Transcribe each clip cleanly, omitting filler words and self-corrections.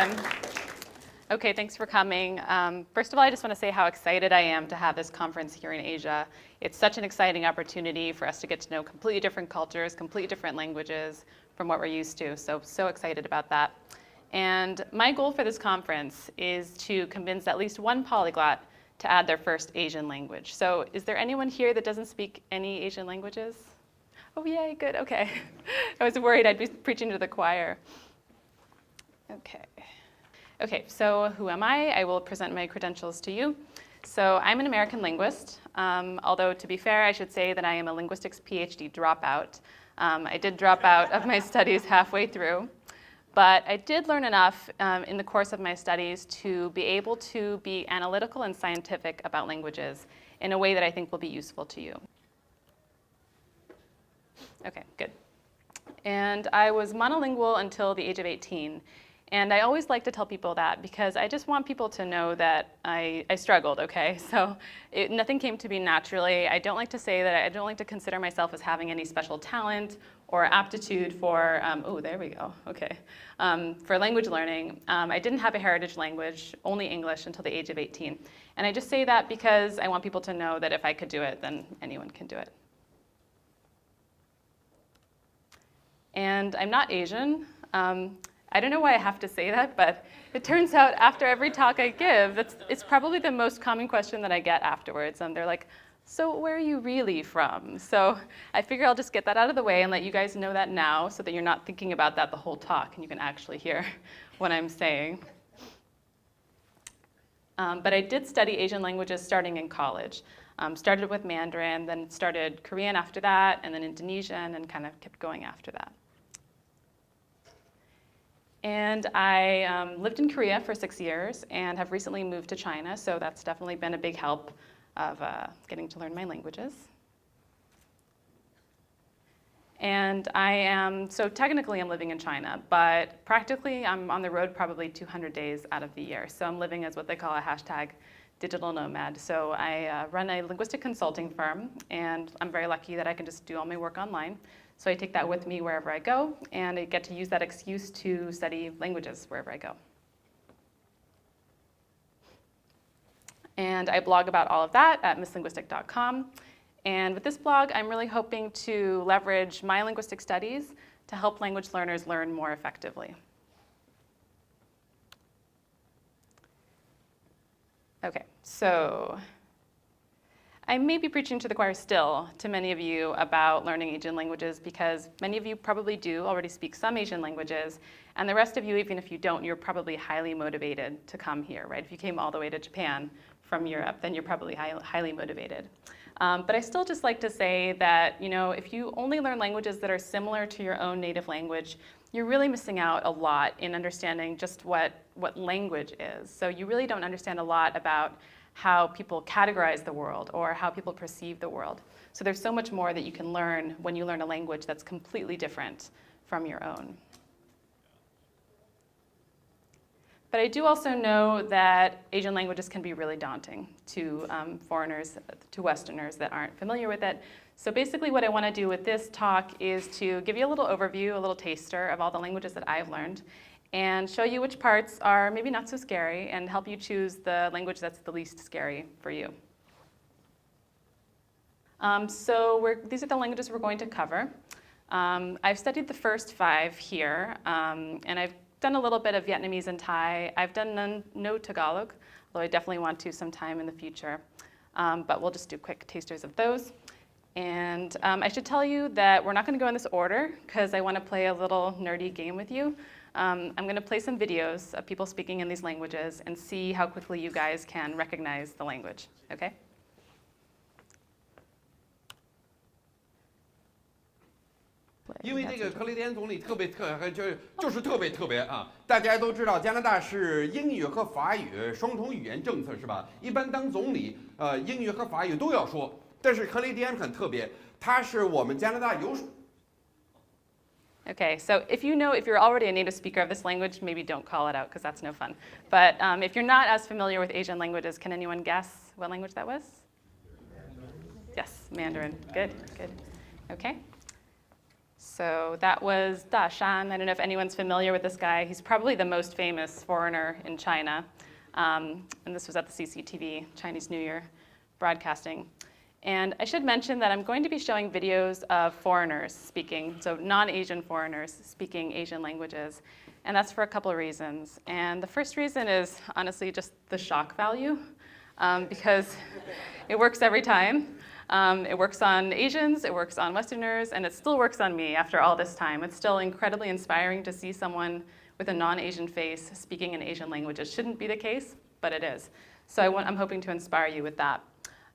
Tim. Okay, thanks for coming. First of all, I just want to say how excited I am to have this conference here in Asia. It's such an exciting opportunity for us to get to know completely different cultures, completely different languages from what we're used to. So excited about that. And my goal for this conference is to convince at least one polyglot to add their first Asian language. So is there anyone here that doesn't speak any Asian languages? Oh, yay, good, okay. I was worried I'd be preaching to the choir. Okay, so who am I? I will present my credentials to you. So I'm an American linguist, although to be fair, I should say that I am a linguistics PhD dropout. I did drop out of my studies halfway through, but I did learn enough in the course of my studies to be able to be analytical and scientific about languages in a way that I think will be useful to you. Okay, good. And I was monolingual until the age of 18. And I always like to tell people that because I just want people to know that I struggled, okay? So nothing came to me naturally. I don't like to say that I don't like to consider myself as having any special talent or aptitude for, oh, there we go, okay, for language learning. I didn't have a heritage language, only English until the age of 18. And I just say that because I want people to know that if I could do it, then anyone can do it. And I'm not Asian. I don't know why I have to say that, but it turns out after every talk I give, it's probably the most common question that I get afterwards. And they're like, so where are you really from? So I figure I'll just get that out of the way and let you guys know that now so that you're not thinking about that the whole talk and you can actually hear what I'm saying. But I did study Asian languages starting in college. Started with Mandarin, then started Korean after that, and then Indonesian, and kind of kept going after that. And I lived in Korea for 6 years and have recently moved to China, so that's definitely been a big help of getting to learn my languages. And so technically I'm living in China, but practically I'm on the road probably 200 days out of the year. So I'm living as what they call a hashtag digital nomad. So I run a linguistic consulting firm, and I'm very lucky that I can just do all my work online. So I take that with me wherever I go, and I get to use that excuse to study languages wherever I go. And I blog about all of that at misslinguistic.com. And with this blog, I'm really hoping to leverage my linguistic studies to help language learners learn more effectively. Okay, so I may be preaching to the choir still to many of you about learning Asian languages because many of you probably do already speak some Asian languages, and the rest of you, even if you don't, you're probably highly motivated to come here, right? If you came all the way to Japan from Europe, then you're probably highly motivated. But I still just like to say that, if you only learn languages that are similar to your own native language, you're really missing out a lot in understanding just what language is. So you really don't understand a lot about how people categorize the world or how people perceive the world. So there's so much more that you can learn when you learn a language that's completely different from your own. But I do also know that Asian languages can be really daunting to foreigners, to Westerners that aren't familiar with it. So basically what I want to do with this talk is to give you a little overview, a little taster of all the languages that I've learned, and show you which parts are maybe not so scary and help you choose the language that's the least scary for you. These are the languages we're going to cover. I've studied the first 5 here, and I've done a little bit of Vietnamese and Thai. I've done no Tagalog, although I definitely want to sometime in the future. But we'll just do quick tasters of those. And I should tell you that we're not going to go in this order because I want to play a little nerdy game with you. I'm going to play some videos of people speaking in these languages and see how quickly you guys can recognize the language, okay? 因为这个克雷田总理就是特别啊！大家都知道加拿大是英语和法语双重语言政策是吧？一般当总理，英语和法语都要说。但是克雷田很特别，他是我们加拿大有。Okay, so if you're already a native speaker of this language, maybe don't call it out because that's no fun. But if you're not as familiar with Asian languages, can anyone guess what language that was? Yes, Mandarin. Good. Okay. So that was Da Shan. I don't know if anyone's familiar with this guy. He's probably the most famous foreigner in China. And this was at the CCTV, Chinese New Year broadcasting. And I should mention that I'm going to be showing videos of foreigners speaking, so non-Asian foreigners speaking Asian languages. And that's for a couple of reasons. And the first reason is honestly just the shock value, because it works every time. It works on Asians, it works on Westerners, and it still works on me after all this time. It's still incredibly inspiring to see someone with a non-Asian face speaking an Asian language. It shouldn't be the case, but it is. So I'm hoping to inspire you with that.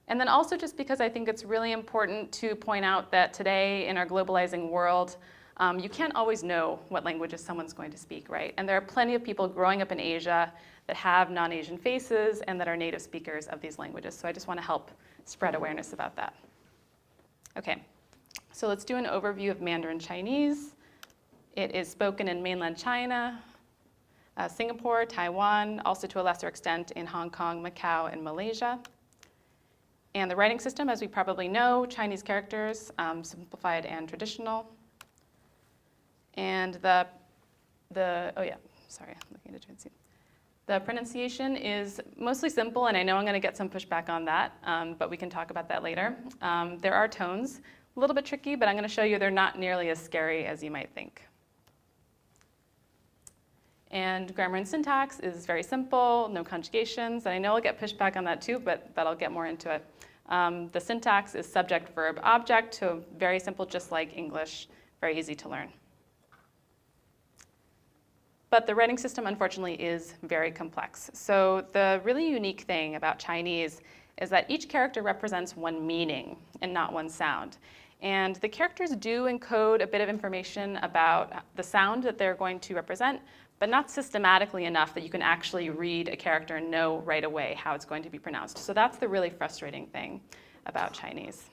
And then also just because I think it's really important to point out that today in our globalizing world, you can't always know what languages someone's going to speak, right? And there are plenty of people growing up in Asia that have non-Asian faces and that are native speakers of these languages. So I just want to help spread awareness about that. Okay, so let's do an overview of Mandarin Chinese. It is spoken in mainland China, Singapore, Taiwan, also to a lesser extent in Hong Kong, Macau, and Malaysia. And the writing system, as we probably know, Chinese characters, simplified and traditional. And the pronunciation is mostly simple, and I know I'm going to get some pushback on that, but we can talk about that later. There are tones, a little bit tricky, but I'm going to show you they're not nearly as scary as you might think. And grammar and syntax is very simple, no conjugations, and I know I'll get pushback on that too, but I'll get more into it. The syntax is subject, verb, object, so very simple, just like English, very easy to learn. But the writing system, unfortunately, is very complex. So the really unique thing about Chinese is that each character represents one meaning and not one sound. And the characters do encode a bit of information about the sound that they're going to represent, but not systematically enough that you can actually read a character and know right away how it's going to be pronounced. So that's the really frustrating thing about Chinese.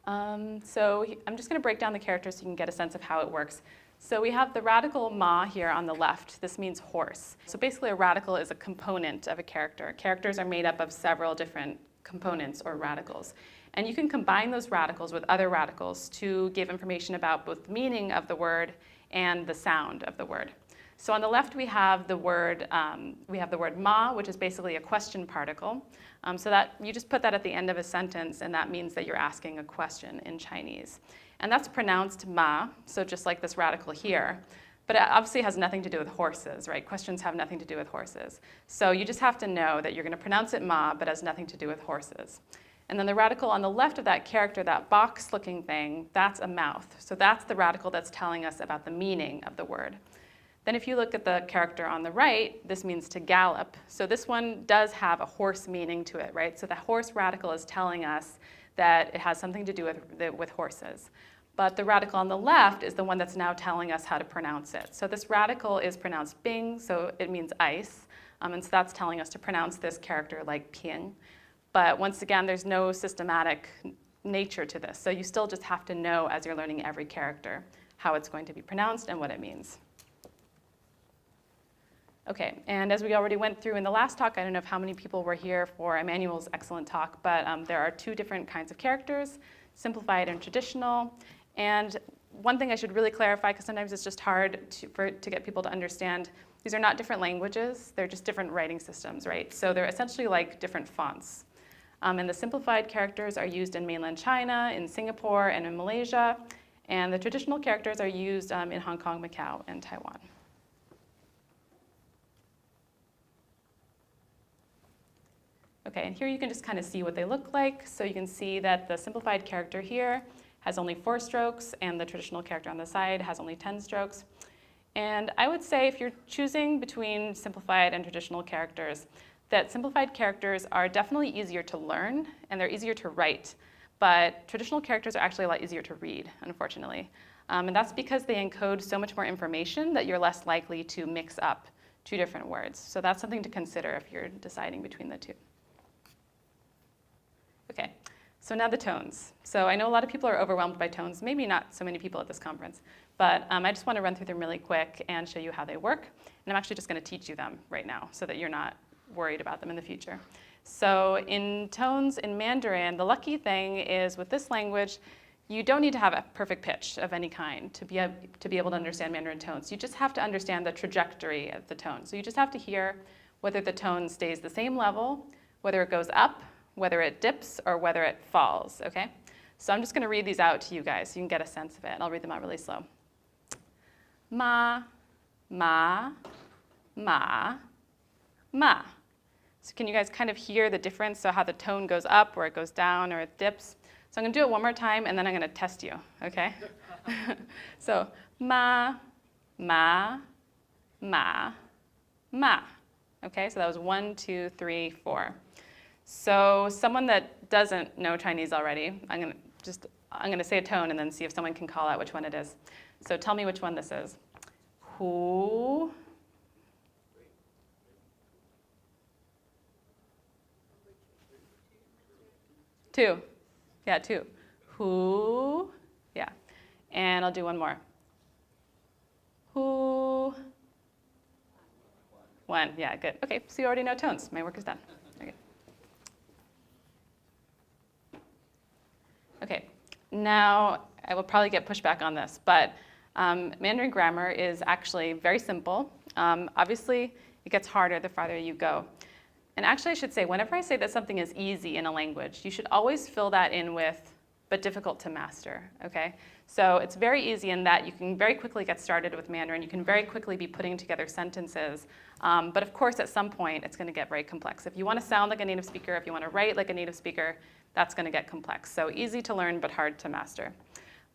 So I'm just going to break down the characters so you can get a sense of how it works. So we have the radical ma here on the left. This means horse. So basically a radical is a component of a character. Characters are made up of several different components or radicals. And you can combine those radicals with other radicals to give information about both the meaning of the word and the sound of the word. So on the left we have the word ma, which is basically a question particle. So that you just put that at the end of a sentence, and that means that you're asking a question in Chinese. And that's pronounced ma, so just like this radical here. But it obviously has nothing to do with horses, right? Questions have nothing to do with horses. So you just have to know that you're going to pronounce it ma, but it has nothing to do with horses. And then the radical on the left of that character, that box-looking thing, that's a mouth. So that's the radical that's telling us about the meaning of the word. Then if you look at the character on the right, this means to gallop. So this one does have a horse meaning to it, right? So the horse radical is telling us that it has something to do with horses. But the radical on the left is the one that's now telling us how to pronounce it. So this radical is pronounced bing, so it means ice. And so that's telling us to pronounce this character like ping. But once again, there's no systematic nature to this. So you still just have to know as you're learning every character how it's going to be pronounced and what it means. Okay, and as we already went through in the last talk, I don't know how many people were here for Emmanuel's excellent talk, but there are two different kinds of characters, simplified and traditional. And one thing I should really clarify, because sometimes it's just hard to get people to understand, these are not different languages, they're just different writing systems, right? So they're essentially like different fonts. And the simplified characters are used in mainland China, in Singapore, and in Malaysia. And the traditional characters are used in Hong Kong, Macau, and Taiwan. Okay, and here you can just kind of see what they look like. So you can see that the simplified character here has only 4 strokes, and the traditional character on the side has only 10 strokes. And I would say if you're choosing between simplified and traditional characters, that simplified characters are definitely easier to learn, and they're easier to write. But traditional characters are actually a lot easier to read, unfortunately. And that's because they encode so much more information that you're less likely to mix up 2 different words. So that's something to consider if you're deciding between the 2. Okay, so now the tones. So I know a lot of people are overwhelmed by tones, maybe not so many people at this conference, but I just want to run through them really quick and show you how they work. And I'm actually just going to teach you them right now so that you're not worried about them in the future. So in tones in Mandarin, the lucky thing is with this language, you don't need to have a perfect pitch of any kind to be able to understand Mandarin tones. You just have to understand the trajectory of the tone. So you just have to hear whether the tone stays the same level, whether it goes up, whether it dips, or whether it falls, okay? So I'm just going to read these out to you guys so you can get a sense of it, and I'll read them out really slow. Ma, ma, ma, ma. So can you guys kind of hear the difference, so how the tone goes up, or it goes down, or it dips? So I'm going to do it one more time, and then I'm going to test you, okay? So ma, ma, ma, ma. Okay, so that was 1, 2, 3, 4. So someone that doesn't know Chinese already, I'm going to say a tone and then see if someone can call out which one it is. So tell me which one this is. Hu. Two. Yeah, 2. Hu. Yeah. And I'll do one more. Hu. 1. Yeah, good. Okay, so you already know tones. My work is done. Okay. Okay. Now, I will probably get pushback on this, but Mandarin grammar is actually very simple. Obviously, it gets harder the farther you go. And actually, I should say, whenever I say that something is easy in a language, you should always fill that in with, but difficult to master, okay? So it's very easy in that you can very quickly get started with Mandarin. You can very quickly be putting together sentences. But of course, at some point, it's going to get very complex. If you want to sound like a native speaker, if you want to write like a native speaker, that's going to get complex. So easy to learn, but hard to master.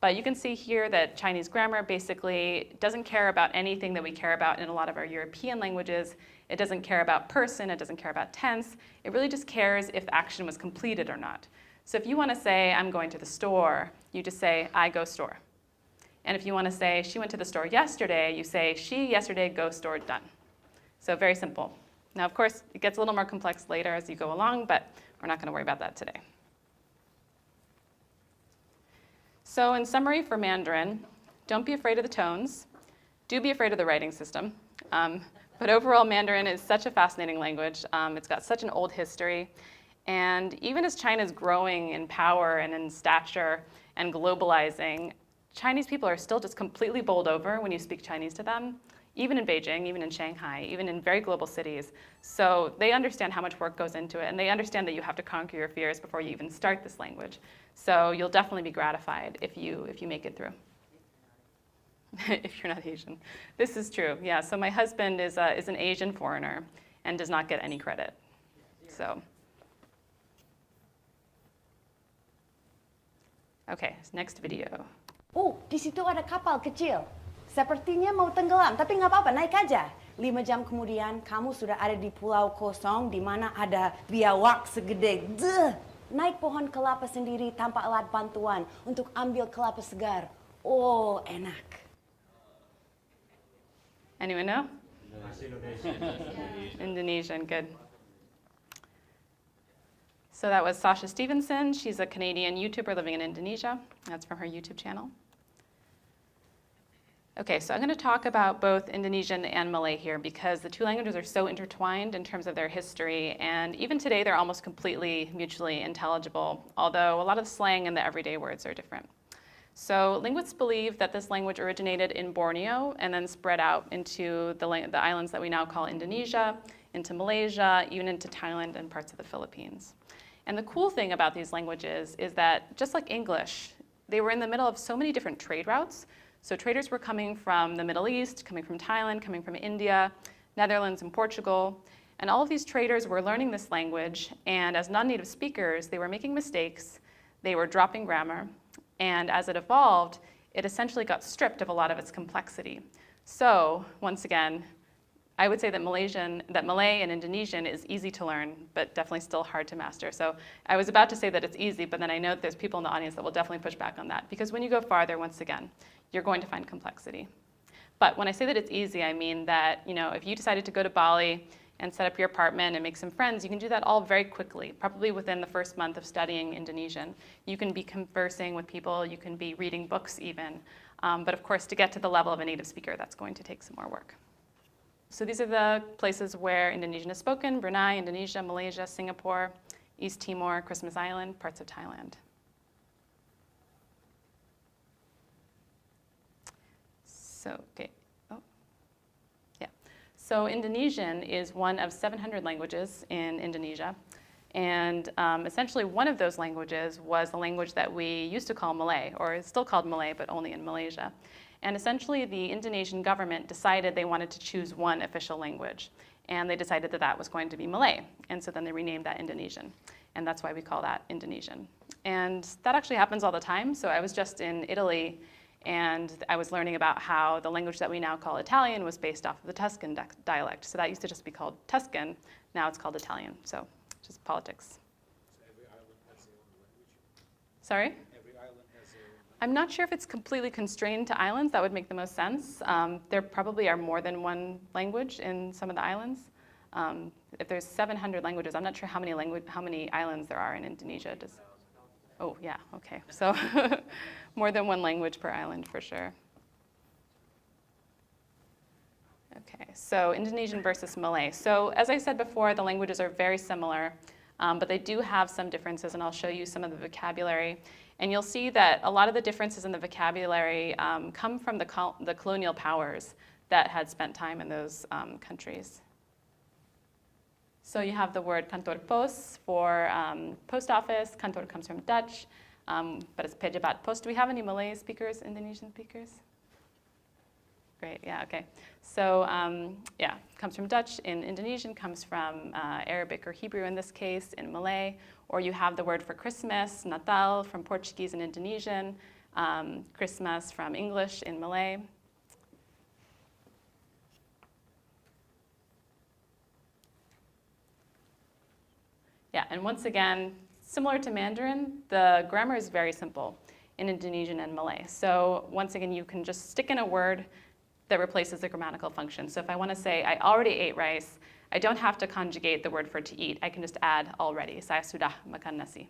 But you can see here that Chinese grammar basically doesn't care about anything that we care about in a lot of our European languages. It doesn't care about person. It doesn't care about tense. It really just cares if action was completed or not. So if you want to say, I'm going to the store, you just say, I go store. And if you want to say, she went to the store yesterday, you say, she yesterday go store done. So very simple. Now, of course, it gets a little more complex later as you go along, but we're not going to worry about that today. So in summary for Mandarin, don't be afraid of the tones. Do be afraid of the writing system. But overall, Mandarin is such a fascinating language. It's got such an old history. And even as China is growing in power and in stature and globalizing, Chinese people are still just completely bowled over when you speak Chinese to them, even in Beijing, even in Shanghai, even in very global cities. So they understand how much work goes into it, and they understand that you have to conquer your fears before you even start this language. So you'll definitely be gratified if you make it through. If you're not Asian. This is true, yeah. So my husband is an Asian foreigner and does not get any credit. So. Okay, next video. Oh, di situ ada kapal kecil. Sepertinya mau tenggelam, tapi nggak apa-apa, naik aja. 5 jam kemudian, kamu sudah ada di pulau kosong di mana ada biawak segede. Naik pohon kelapa sendiri tanpa alat bantuan untuk ambil kelapa segar. Oh, enak. Anyone know? Indonesian, good. So that was Sasha Stevenson. She's a Canadian YouTuber living in Indonesia. That's from her YouTube channel. Okay, so I'm going to talk about both Indonesian and Malay here because the two languages are so intertwined in terms of their history, and even today they're almost completely mutually intelligible, although a lot of the slang and the everyday words are different. So linguists believe that this language originated in Borneo and then spread out into the islands that we now call Indonesia, into Malaysia, even into Thailand and parts of the Philippines. And the cool thing about these languages is that, just like English, they were in the middle of so many different trade routes. So traders were coming from the Middle East, coming from Thailand, coming from India, Netherlands, and Portugal. And all of these traders were learning this language, and as non-native speakers, they were making mistakes, they were dropping grammar, and as it evolved, it essentially got stripped of a lot of its complexity. So, once again, I would say that Malay and Indonesian is easy to learn, but definitely still hard to master. So I was about to say that it's easy, but then I know that there's people in the audience that will definitely push back on that, because when you go farther, once again, you're going to find complexity. But when I say that it's easy, I mean that, if you decided to go to Bali and set up your apartment and make some friends, you can do that all very quickly, probably within the first month of studying Indonesian. You can be conversing with people, you can be reading books even. But of course, to get to the level of a native speaker, that's going to take some more work. So these are the places where Indonesian is spoken: Brunei, Indonesia, Malaysia, Singapore, East Timor, Christmas Island, parts of Thailand. Okay. Oh, yeah. So Indonesian is one of 700 languages in Indonesia. And essentially one of those languages was the language that we used to call Malay, or it's still called Malay, but only in Malaysia. And essentially the Indonesian government decided they wanted to choose one official language. And they decided that that was going to be Malay. And so then they renamed that Indonesian. And that's why we call that Indonesian. And that actually happens all the time. So I was just in Italy, and I was learning about how the language that we now call Italian was based off of the Tuscan dialect. So that used to just be called Tuscan. Now it's called Italian. So just politics. So every island has their own language? Sorry? Every island has their own language? I'm not sure if it's completely constrained to islands. That would make the most sense. There probably are more than one language in some of the islands. If there's 700 languages, I'm not sure how many islands there are in Indonesia. Oh, yeah, okay. So more than one language per island for sure. Okay, so Indonesian versus Malay. So as I said before, the languages are very similar, but they do have some differences, and I'll show you some of the vocabulary. And you'll see that a lot of the differences in the vocabulary come from the colonial powers that had spent time in those countries. So you have the word kantor pos for post office. Kantor comes from Dutch, but it's pejabat pos. Do we have any Malay speakers, Indonesian speakers? Great, yeah, okay. So yeah, comes from Dutch. In Indonesian, comes from Arabic or Hebrew in this case, in Malay. Or you have the word for Christmas, Natal, from Portuguese and Indonesian. Christmas from English in Malay. Yeah, and once again, similar to Mandarin, the grammar is very simple in Indonesian and Malay. So once again, you can just stick in a word that replaces the grammatical function. So if I want to say, I already ate rice, I don't have to conjugate the word for to eat. I can just add already. Saya sudah makan nasi.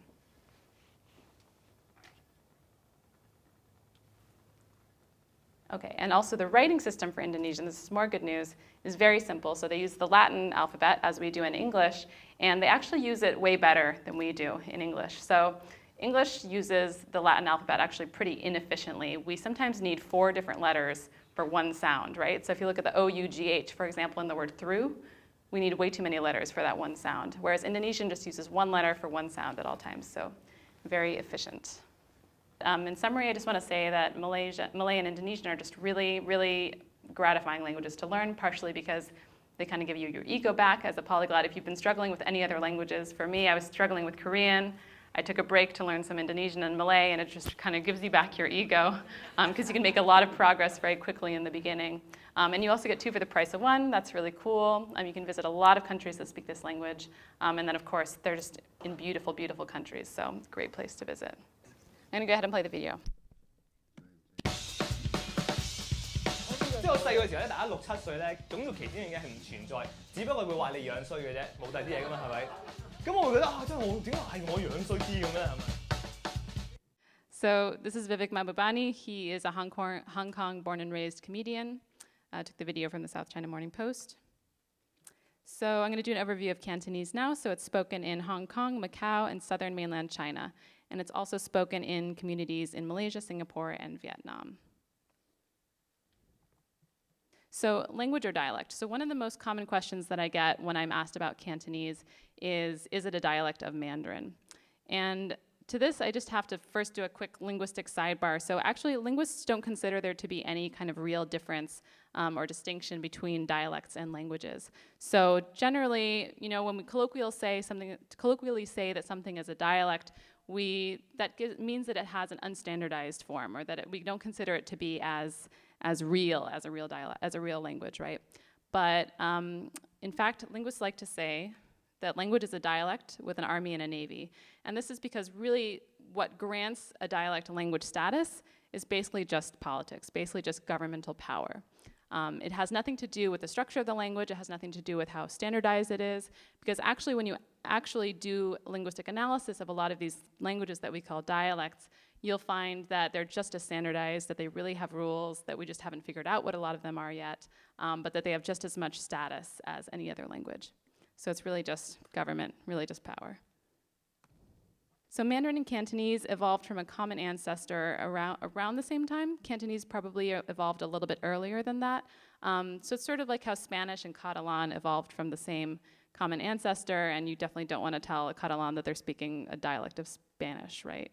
Okay, and also the writing system for Indonesian, this is more good news, is very simple. So they use the Latin alphabet as we do in English, and they actually use it way better than we do in English. So English uses the Latin alphabet actually pretty inefficiently. We sometimes need 4 different letters for one sound, right? So if you look at the O-U-G-H, for example, in the word through, we need way too many letters for that one sound, whereas Indonesian just uses 1 letter for one sound at all times, so very efficient. In summary, I just want to say that Malay and Indonesian are just really, really gratifying languages to learn, partially because they kind of give you your ego back as a polyglot. If you've been struggling with any other languages, for me, I was struggling with Korean. I took a break to learn some Indonesian and Malay, and it just kind of gives you back your ego, because you can make a lot of progress very quickly in the beginning. And you also get 2 for the price of 1. That's really cool. You can visit a lot of countries that speak this language. And then, of course, they're just in beautiful, beautiful countries, so it's a great place to visit. I'm going to go ahead and play the video. 即係我細個時候咧，大家6、7歲咧，種族歧視呢樣嘢係唔存在，只不過會話你樣衰嘅啫，冇第啲嘢噶嘛，係咪？咁我會覺得啊，真係我點解係我樣衰啲咁咧？係咪？ So this is Vivek Mahbubani. He is a Hong Kong born and raised comedian. Took the video from the South China Morning Post. So I'm going to do an overview of Cantonese now. So it's spoken in Hong Kong, Macau, and southern mainland China. And it's also spoken in communities in Malaysia, Singapore, and Vietnam. So language or dialect. So one of the most common questions that I get when I'm asked about Cantonese is it a dialect of Mandarin? And to this, I just have to first do a quick linguistic sidebar. So actually, linguists don't consider there to be any kind of real difference or distinction between dialects and languages. So generally, when we colloquially say that something is a dialect, means that it has an unstandardized form, or that we don't consider it to be as real as a real language, right? But in fact, linguists like to say that language is a dialect with an army and a navy. And this is because really what grants a dialect a language status is basically just politics, basically just governmental power. It has nothing to do with the structure of the language, it has nothing to do with how standardized it is, because actually when you actually do linguistic analysis of a lot of these languages that we call dialects, you'll find that they're just as standardized, that they really have rules, that we just haven't figured out what a lot of them are yet, but that they have just as much status as any other language. So it's really just government, really just power. So Mandarin and Cantonese evolved from a common ancestor around the same time. Cantonese probably evolved a little bit earlier than that. So it's sort of like how Spanish and Catalan evolved from the same common ancestor, and you definitely don't want to tell a Catalan that they're speaking a dialect of Spanish, right?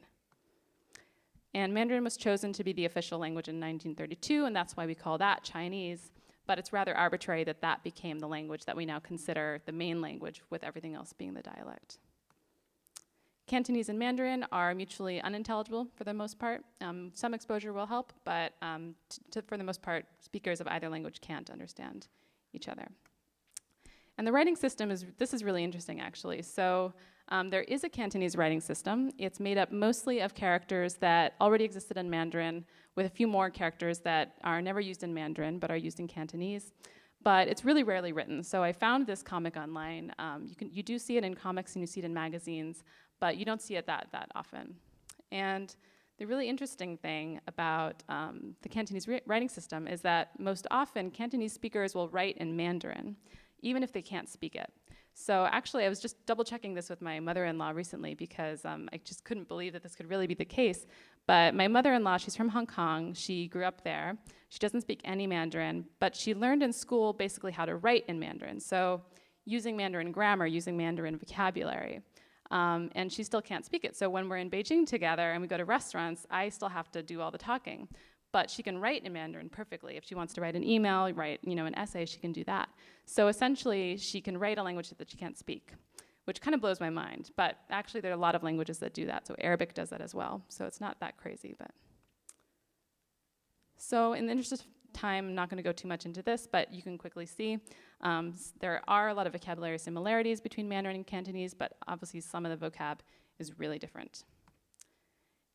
And Mandarin was chosen to be the official language in 1932, and that's why we call that Chinese. But it's rather arbitrary that that became the language that we now consider the main language, with everything else being the dialect. Cantonese and Mandarin are mutually unintelligible for the most part. Some exposure will help, but for the most part, speakers of either language can't understand each other. And the writing system this is really interesting, actually. So there is a Cantonese writing system. It's made up mostly of characters that already existed in Mandarin, with a few more characters that are never used in Mandarin, but are used in Cantonese. But it's really rarely written. So I found this comic online. You do see it in comics and you see it in magazines, but you don't see it that often. And the really interesting thing about the Cantonese writing system is that most often Cantonese speakers will write in Mandarin, even if they can't speak it. So actually, I was just double checking this with my mother-in-law recently because I just couldn't believe that this could really be the case. But my mother-in-law, she's from Hong Kong. She grew up there. She doesn't speak any Mandarin, but she learned in school basically how to write in Mandarin. So using Mandarin grammar, using Mandarin vocabulary. And she still can't speak it. So when we're in Beijing together and we go to restaurants, I still have to do all the talking. But she can write in Mandarin perfectly. If she wants to write an email, write an essay, she can do that. So essentially, she can write a language that she can't speak, which kind of blows my mind. But actually, there are a lot of languages that do that. So Arabic does that as well. So it's not that crazy. But so in the interest of time, I'm not going to go too much into this, but you can quickly see there are a lot of vocabulary similarities between Mandarin and Cantonese, but obviously some of the vocab is really different.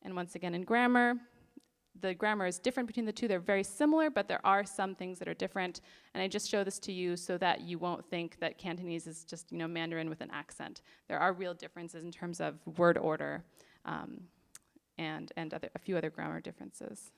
And once again, in grammar, the grammar is different between the two. They're very similar, but there are some things that are different. And I just show this to you so that you won't think that Cantonese is just Mandarin with an accent. There are real differences in terms of word order and a few other grammar differences.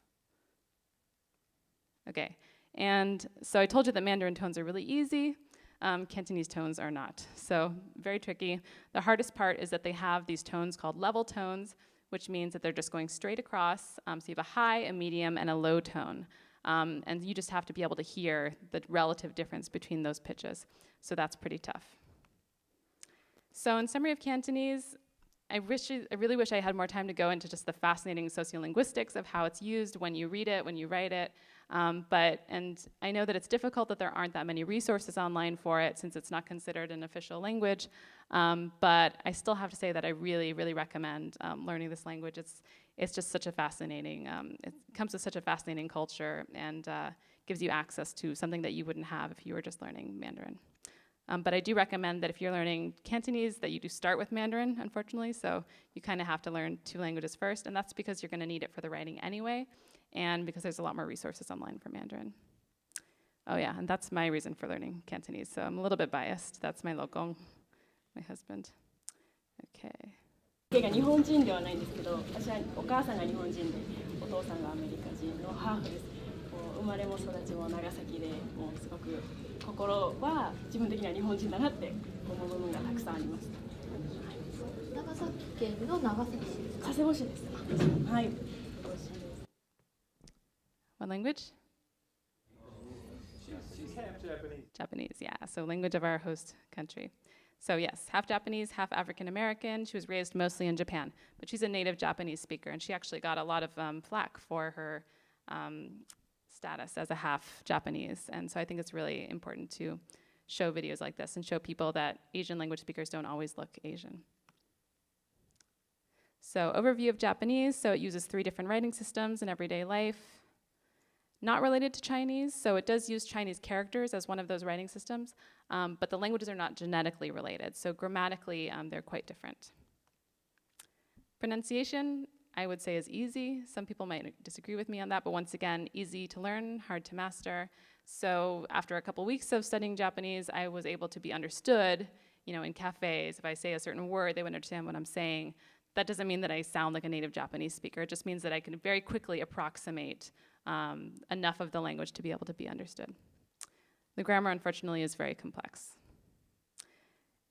Okay, and so I told you that Mandarin tones are really easy. Cantonese tones are not. So very tricky. The hardest part is that they have these tones called level tones, which means that they're just going straight across. So you have a high, a medium, and a low tone. And you just have to be able to hear the relative difference between those pitches. So that's pretty tough. So in summary of Cantonese, I really wish I had more time to go into just the fascinating sociolinguistics of how it's used when you read it, when you write it. And I know that it's difficult that there aren't that many resources online for it since it's not considered an official language. But I still have to say that I really, really recommend learning this language. It's just such a fascinating, it comes with such a fascinating culture and gives you access to something that you wouldn't have if you were just learning Mandarin. But I do recommend that if you're learning Cantonese, that you do start with Mandarin, unfortunately. So you kind of have to learn two languages first, and that's because you're going to need it for the writing anyway, and because there's a lot more resources online for Mandarin. Oh yeah, and that's my reason for learning Cantonese. So I'm a little bit biased. That's my lokong, my husband. Okay. 家が日本人ではないんですけど、私はお母さんが日本人で、お父さんがアメリカ人のハーフです。生まれも育ちも長崎で、もうすごく心は自分的には日本人だなって思う部分がたくさんあります。長崎県の長崎市ですか？佐世保市です。はい。 What language? She's half Japanese. Japanese, yeah. So language of our host country. So yes, half Japanese, half African American. She was raised mostly in Japan, but she's a native Japanese speaker, and she actually got a lot of flack for her status as a half Japanese. And so I think it's really important to show videos like this and show people that Asian language speakers don't always look Asian. So overview of Japanese. So it uses 3 different writing systems in everyday life. Not related to Chinese, so it does use Chinese characters as one of those writing systems, but the languages are not genetically related, so grammatically they're quite different. Pronunciation, I would say, is easy. Some people might disagree with me on that, but once again, easy to learn, hard to master. So after a couple weeks of studying Japanese, I was able to be understood, in cafes. If I say a certain word, they would understand what I'm saying. That doesn't mean that I sound like a native Japanese speaker. It just means that I can very quickly approximate enough of the language to be able to be understood. The grammar, unfortunately, is very complex.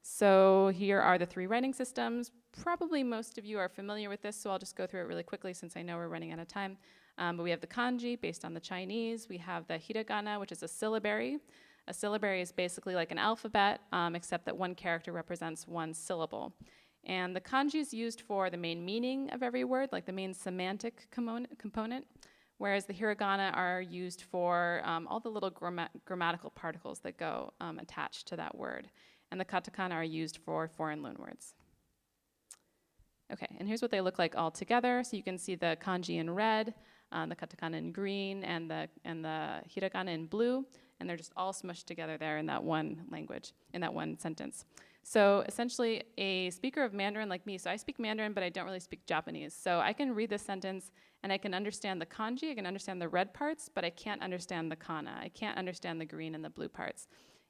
So here are the three writing systems. Probably most of you are familiar with this, so I'll just go through it really quickly since I know we're running out of time. But we have the kanji based on the Chinese. We have the hiragana, which is a syllabary. A syllabary is basically like an alphabet, except that one character represents one syllable. And the kanji is used for the main meaning of every word, like the main semantic component, whereas the hiragana are used for all the little grammatical particles that go attached to that word. And the katakana are used for foreign loanwords. Okay, and here's what they look like all together. So you can see the kanji in red, the katakana in green, and the hiragana in blue, and they're just all smushed together there in that one language, in that one sentence. So essentially, a speaker of Mandarin like me, so I speak Mandarin, but I don't really speak Japanese. So I can read this sentence, and I can understand the kanji, I can understand the red parts, but I can't understand the kana. I can't understand the green and the blue parts.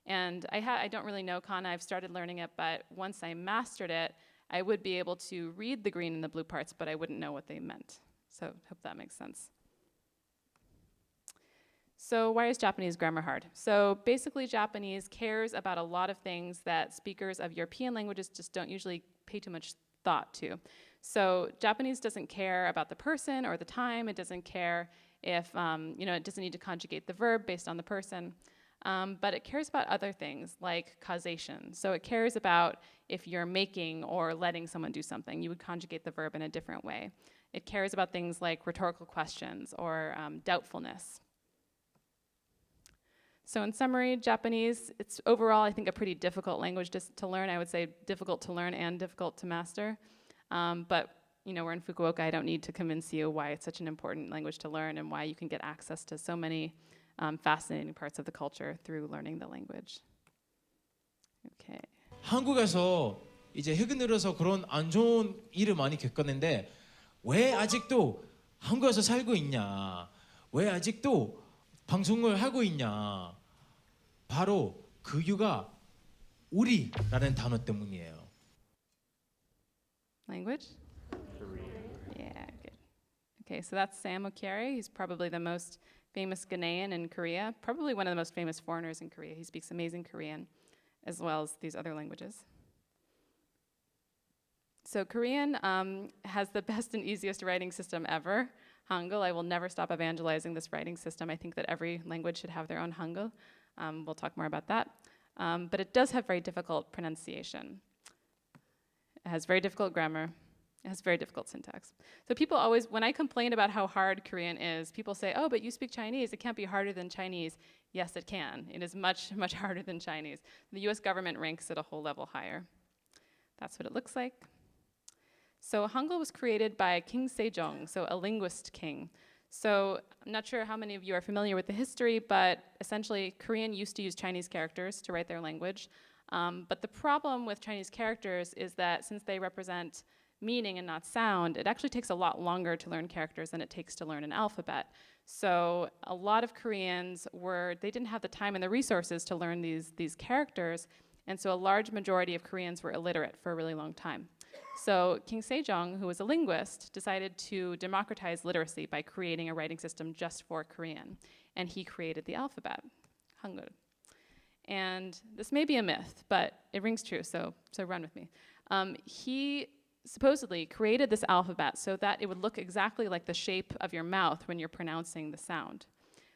And I don't really know kana. I've started learning it, but once I mastered it, I would be able to read the green and the blue parts, but I wouldn't know what they meant. So hope that makes sense. So why is Japanese grammar hard? So basically, Japanese cares about a lot of things that speakers of European languages just don't usually pay too much thought to. So Japanese doesn't care about the person or the time. It doesn't care if, it doesn't need to conjugate the verb based on the person. But it cares about other things like causation. So it cares about if you're making or letting someone do something, you would conjugate the verb in a different way. It cares about things like rhetorical questions or doubtfulness. So in summary, Japanese, it's overall, I think, a pretty difficult language to learn. I would say difficult to learn and difficult to master. But we're in Fukuoka. I don't need to convince you why it's such an important language to learn and why you can get access to so many fascinating parts of the culture through learning the language. Okay. 한국에서 이제 흑인으로서 그런 안 좋은 일을 많이 겪었는데 왜 아직도 한국에서 살고 있냐? 왜 아직도 방송을 하고 있냐? 바로 그 이유가 우리라는 단어 때문이에요. Language? Yeah, good. Okay, so that's Sam Okyere. He's probably the most famous Ghanaian in Korea, probably one of the most famous foreigners in Korea. He speaks amazing Korean, as well as these other languages. So Korean has the best and easiest writing system ever. Hangul, I will never stop evangelizing this writing system. I think that every language should have their own Hangul. We'll talk more about that. But it does have very difficult pronunciation. It has very difficult grammar. It has very difficult syntax. So people always, when I complain about how hard Korean is, people say, oh, but you speak Chinese. It can't be harder than Chinese. Yes, it can. It is much, much harder than Chinese. The US government ranks it a whole level higher. That's what it looks like. So Hangul was created by King Sejong, so a linguist king. So I'm not sure how many of you are familiar with the history, but essentially Korean used to use Chinese characters to write their language. But the problem with Chinese characters is that since they represent meaning and not sound, it actually takes a lot longer to learn characters than it takes to learn an alphabet. So a lot of Koreans they didn't have the time and the resources to learn these characters, and so a large majority of Koreans were illiterate for a really long time. So King Sejong, who was a linguist, decided to democratize literacy by creating a writing system just for Korean, and he created the alphabet, Hangul. And this may be a myth, but it rings true, so run with me. He supposedly created this alphabet so that it would look exactly like the shape of your mouth when you're pronouncing the sound.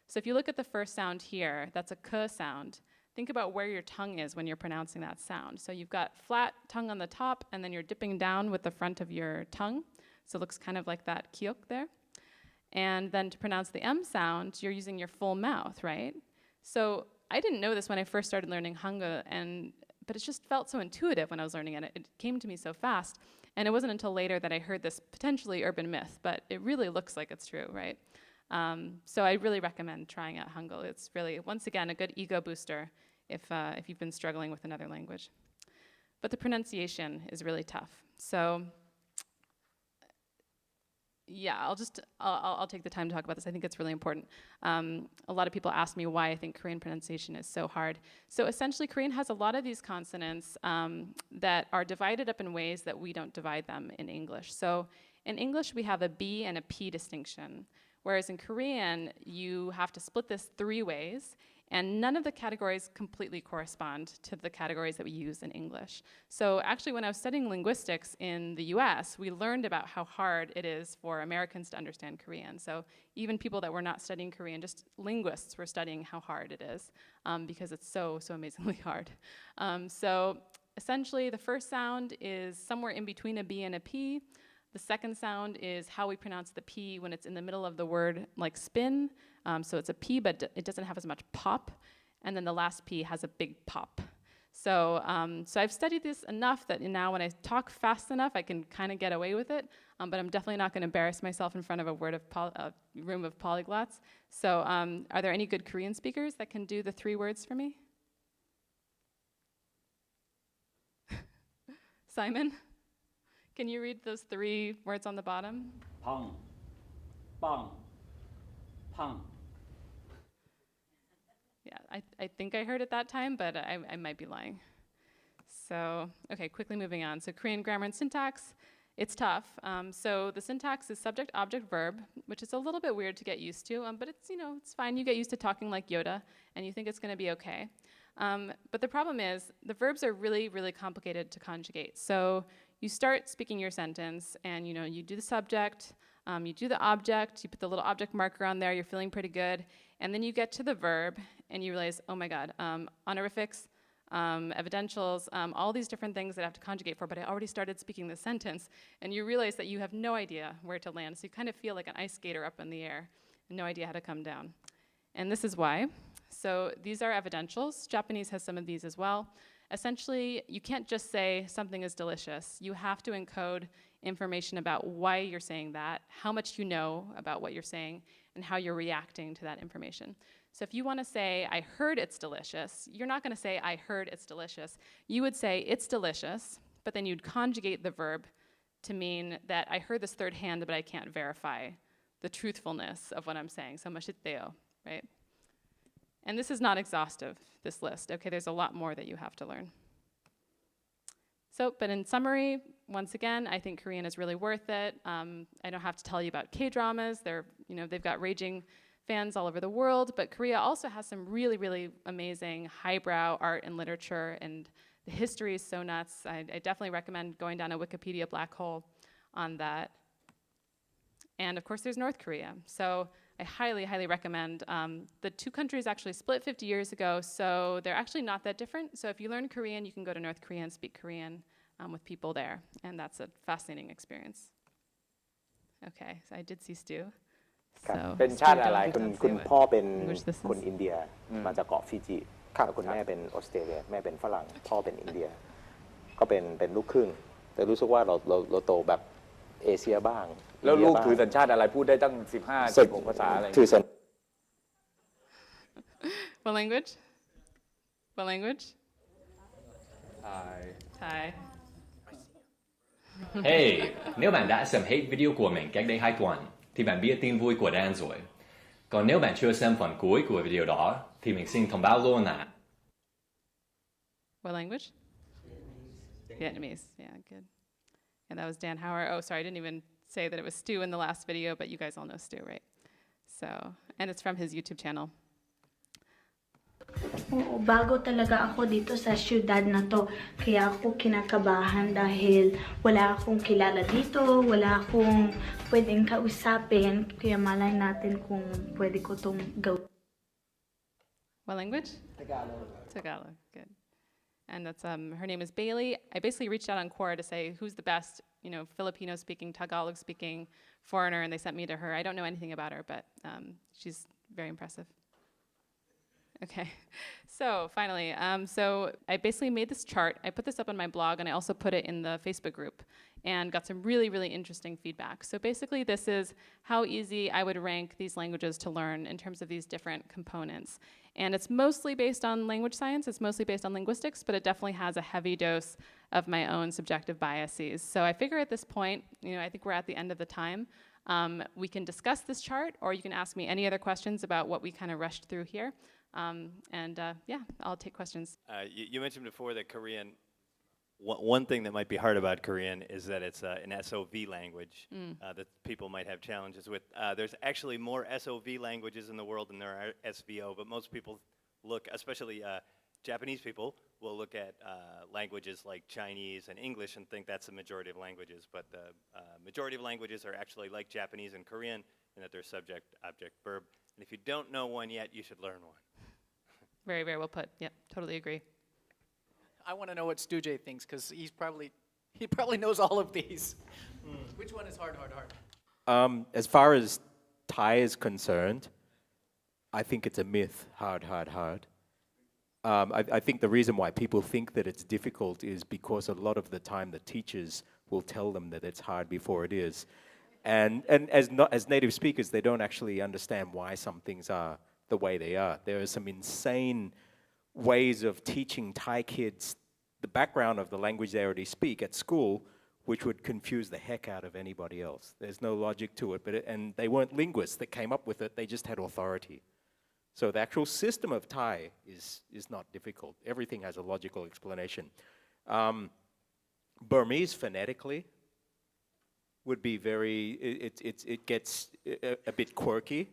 So if you look at the first sound here, that's a k sound. Think about where your tongue is when you're pronouncing that sound. So you've got flat tongue on the top, and then you're dipping down with the front of your tongue. So it looks kind of like that kyok there. And then to pronounce the M sound, you're using your full mouth, right? So I didn't know this when I first started learning Hangul, but it just felt so intuitive when I was learning it. It came to me so fast. And it wasn't until later that I heard this potentially urban myth, but it really looks like it's true, right? So I really recommend trying out Hangul. It's really, once again, a good ego booster if you've been struggling with another language. But the pronunciation is really tough. So yeah, I'll take the time to talk about this. I think it's really important. A lot of people ask me why I think Korean pronunciation is so hard. So essentially, Korean has a lot of these consonants that are divided up in ways that we don't divide them in English. So in English, we have a B and a P distinction. Whereas in Korean, you have to split this 3 ways, And none of the categories completely correspond to the categories that we use in English. So actually, when I was studying linguistics in the US, we learned about how hard it is for Americans to understand Korean. So even people that were not studying Korean, just linguists were studying how hard it is because it's so amazingly hard. So essentially, the first sound is somewhere in between a B and a P. The second sound is how we pronounce the P when it's in the middle of the word, like spin. So it's a P, but it doesn't have as much pop. And then the last P has a big pop. So I've studied this enough that now when I talk fast enough, I can kind of get away with it. But I'm definitely not going to embarrass myself in front of a room of polyglots. So are there any good Korean speakers that can do the 3 words for me? Simon? Can you read those 3 words on the bottom? Pang, bang, pang. Yeah, I think I heard it that time, but I might be lying. So, okay, quickly moving on. So Korean grammar and syntax, it's tough. So the syntax is subject, object, verb, which is a little bit weird to get used to, but it's, it's fine. You get used to talking like Yoda, and you think it's going to be okay. But the problem is the verbs are really, really complicated to conjugate. So you start speaking your sentence, and you do the subject, you do the object, you put the little object marker on there, you're feeling pretty good, and then you get to the verb, and you realize, oh my God, honorifics, evidentials, all these different things that I have to conjugate for, but I already started speaking the sentence, and you realize that you have no idea where to land, so you kind of feel like an ice skater up in the air, and no idea how to come down. And this is why. So these are evidentials. Japanese has some of these as well. Essentially, you can't just say something is delicious. You have to encode information about why you're saying that, how much you know about what you're saying, and how you're reacting to that information. So if you want to say, I heard it's delicious, you're not going to say, I heard it's delicious. You would say, it's delicious, but then you'd conjugate the verb to mean that I heard this third hand, but I can't verify the truthfulness of what I'm saying. So mashiteo, right? And this is not exhaustive, this list. Okay, there's a lot more that you have to learn. So, but in summary, once again, I think Korean is really worth it. I don't have to tell you about K-dramas. They've got raging fans all over the world, but Korea also has some really, really amazing highbrow art and literature, and the history is so nuts. I definitely recommend going down a Wikipedia black hole on that. And of course, there's North Korea. So I highly, highly recommend. The 2 countries actually split 50 years ago, so they're actually not that different. So if you learn Korean, you can go to North Korea and speak Korean with people there, and that's a fascinating experience. Okay, so I did see Stu. เป็นชาติอะไรคุณพ่อเป็น Language this คน is. อินเดียมาจากเกาะฟิจิคุณแม่เป็นออสเตรเลียแม่เป็นฝรั่งพ่อเป็นอินเดียก็เป็นลูกครึ่งแต่รู้สึกว่าเราโตแบบเอเชียบ้างแล้วลูกถือสัญชาติอะไรพูดได้ตั้ง15-16ภาษาอะไรถือสัญ What language? What language? Thai. Hey, nếu bạn đã xem hết video của mình cách đây 2 tuần thì bạn biết tin vui của Dan rồi. Còn nếu bạn chưa xem phần cuối của video đó thì mình xin thông báo luôn là What language? Vietnamese. Yeah, good. And that was Dan Hauer. Oh, sorry, I didn't even say that it was Stu in the last video, but you guys all know Stu, right? So, and it's from his YouTube channel. Oo, bago talaga ako dito sa syudad na to. Kaya ako kinakabahan dahil wala akong kilala dito, wala akong pwedeng kausapin. Kaya malay natin kung pwede ko tong gawin. What language? Tagalog. Tagalog, good. And that's her name is Bailey. I basically reached out on Quora to say who's the best, Filipino-speaking, Tagalog-speaking foreigner, and they sent me to her. I don't know anything about her, but she's very impressive. Okay, so finally, so I basically made this chart. I put this up on my blog, and I also put it in the Facebook group, and got some really, really interesting feedback. So basically, this is how easy I would rank these languages to learn in terms of these different components. And it's mostly based on language science, it's mostly based on linguistics, but it definitely has a heavy dose of my own subjective biases. So I figure at this point, I think we're at the end of the time. We can discuss this chart, or you can ask me any other questions about what we kind of rushed through here. Yeah, I'll take questions. You mentioned before that Korean, one thing that might be hard about Korean is that it's an SOV language that people might have challenges with. There's actually more SOV languages in the world than there are SVO, but most people look, especially Japanese people, will look at languages like Chinese and English and think that's the majority of languages, but the majority of languages are actually like Japanese and Korean in that they're subject, object, verb. And if you don't know one yet, you should learn one. Very, very well put. Yep, totally agree. I want to know what Stuje thinks because he probably knows all of these. Which one is hard? As far as Thai is concerned, I think it's a myth, hard. I think the reason why people think that it's difficult is because a lot of the time the teachers will tell them that it's hard before it is. And as native speakers, they don't actually understand why some things are the way they are. There are some insane ways of teaching Thai kids the background of the language they already speak at school, which would confuse the heck out of anybody else. There's no logic to it, and they weren't linguists that came up with it, they just had authority. So the actual system of Thai is not difficult. Everything has a logical explanation. Burmese phonetically would be it gets a bit quirky.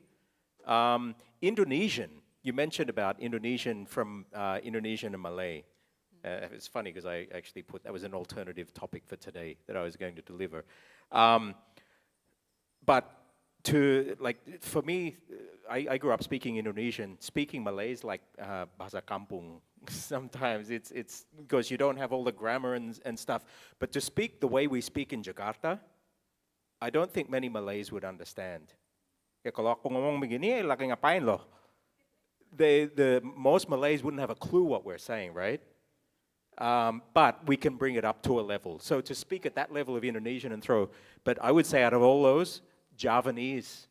Indonesian, you mentioned about Indonesian from Indonesian and Malay. It's funny because I actually that was an alternative topic for today that I was going to deliver. But for me, I grew up speaking Indonesian. Speaking Malay is like bahasa kampung. Sometimes it's because you don't have all the grammar and stuff. But to speak the way we speak in Jakarta, I don't think many Malays would understand. Ya kalau aku ngomong begini, lagi ngapain loh? The most Malays wouldn't have a clue what we're saying, right? But we can bring it up to a level. So to speak at that level of Indonesian but I would say out of all those, Javanese,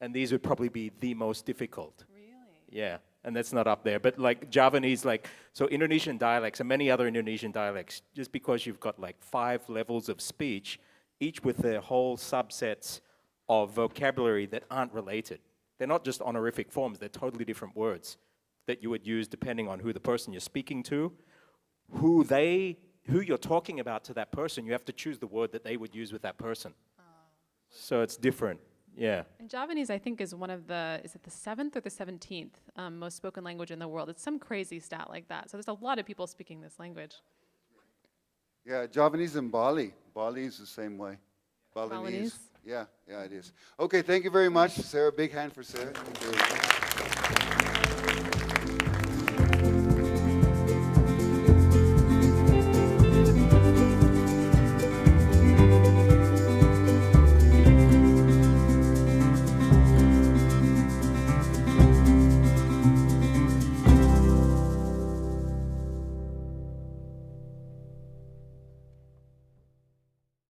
and these would probably be the most difficult. Really? Yeah, and that's not up there. But like Javanese, so Indonesian dialects and many other Indonesian dialects, just because you've got like 5 levels of speech, each with their whole subsets of vocabulary that aren't related. They're not just honorific forms, they're totally different words that you would use depending on who the person you're speaking to, who you're talking about to that person. You have to choose the word that they would use with that person. So it's different, yeah. And Javanese, I think, is one of is it the 7th or the 17th most spoken language in the world? It's some crazy stat like that. So there's a lot of people speaking this language. Yeah, Javanese and Bali. Bali is the same way. Balinese. Balinese? Yeah, it is. Okay, thank you very much, Sarah. Big hand for Sarah. Thank you.